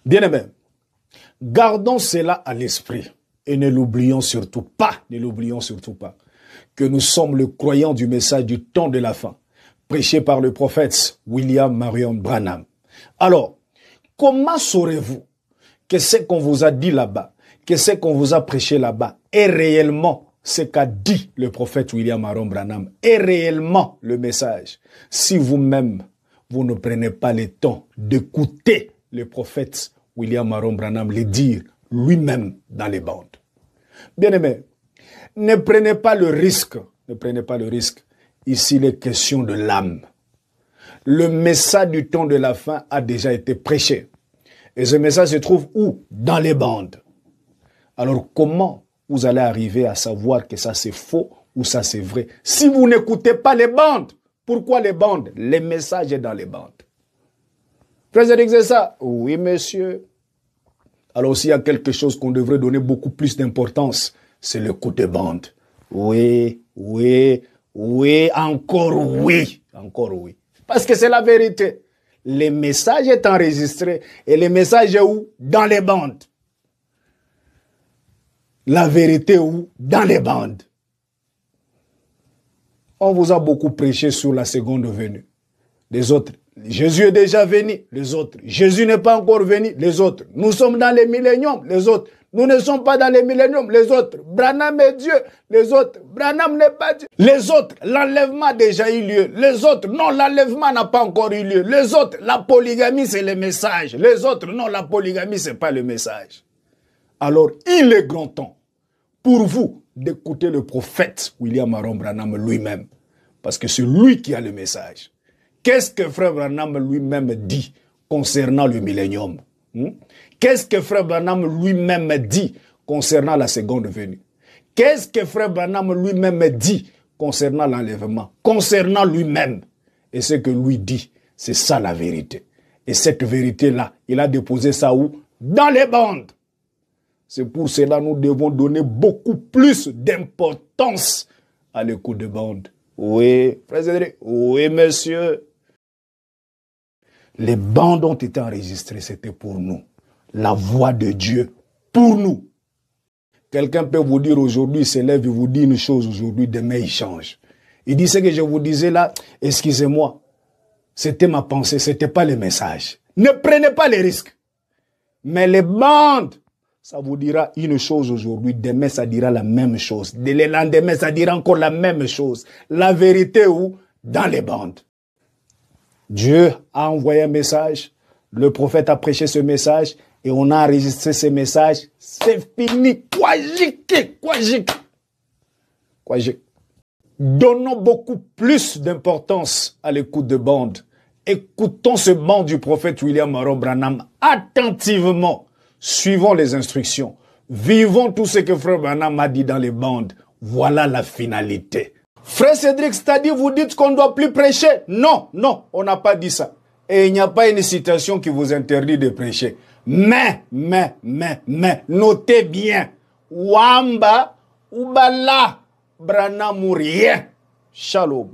Bien-aimés, gardons cela à l'esprit et ne l'oublions surtout pas, que nous sommes le croyant du message du temps de la fin, prêché par le prophète William Marion Branham. Alors, comment saurez-vous que ce qu'on vous a dit là-bas, que ce qu'on vous a prêché là-bas est réellement ce qu'a dit le prophète William Marion Branham, est réellement le message, si vous-même, vous ne prenez pas le temps d'écouter le prophète William Marion Branham le dire lui-même dans les bandes. Bien-aimés, ne prenez pas le risque. Ici, il est question de l'âme. Le message du temps de la fin a déjà été prêché. Et ce message se trouve où? Dans les bandes. Alors, comment vous allez arriver à savoir que ça c'est faux ou ça c'est vrai? Si vous n'écoutez pas les bandes, pourquoi les bandes? Les messages sont dans les bandes. Frère, c'est ça? Oui, monsieur. Alors, s'il y a quelque chose qu'on devrait donner beaucoup plus d'importance, c'est le coup de bande. Oui, encore oui. Parce que c'est la vérité. Les messages sont enregistrés et les messages sont où? Dans les bandes. La vérité où? Dans les bandes. On vous a beaucoup prêché sur la seconde venue. Les autres, Jésus est déjà venu. Les autres, Jésus n'est pas encore venu. Les autres, nous sommes dans les milléniums. Les autres, nous ne sommes pas dans les milléniums. Les autres, Branham est Dieu. Les autres, Branham n'est pas Dieu. Les autres, l'enlèvement a déjà eu lieu. Les autres, non, l'enlèvement n'a pas encore eu lieu. Les autres, la polygamie, c'est le message. Les autres, non, la polygamie, c'est pas le message. Alors, il est grand temps pour vous d'écouter le prophète William Marion Branham lui-même. Parce que c'est lui qui a le message. Qu'est-ce que Frère Branham lui-même dit concernant le millénium? Qu'est-ce que Frère Branham lui-même dit concernant la seconde venue? Qu'est-ce que Frère Branham lui-même dit concernant l'enlèvement? Concernant lui-même. Et ce que lui dit, c'est ça la vérité. Et cette vérité-là, il a déposé ça où? Dans les bandes. C'est pour cela que nous devons donner beaucoup plus d'importance à l'écoute de bande. Oui, Frère Cédric. Oui, monsieur. Les bandes ont été enregistrées, c'était pour nous. La voix de Dieu, pour nous. Quelqu'un peut vous dire aujourd'hui, il se lève et vous dit une chose aujourd'hui, demain il change. Il dit ce que je vous disais là, excusez-moi, c'était ma pensée, c'était pas le message. Ne prenez pas les risques. Mais les bandes, ça vous dira une chose aujourd'hui, demain ça dira la même chose. Le lendemain ça dira encore la même chose. La vérité où? Dans les bandes. Dieu a envoyé un message, le prophète a prêché ce message et on a enregistré ce message. C'est fini. Quoi. Donnons beaucoup plus d'importance à l'écoute de bande. Écoutons ce bande du prophète William Marion Branham attentivement. Suivons les instructions. Vivons tout ce que Frère Branham a dit dans les bandes. Voilà la finalité. Frère Cédric, c'est-à-dire vous dites qu'on ne doit plus prêcher? Non, on n'a pas dit ça. Et il n'y a pas une citation qui vous interdit de prêcher. Mais, notez bien. Wamba, Oubala, Branham ou rien. Shalom.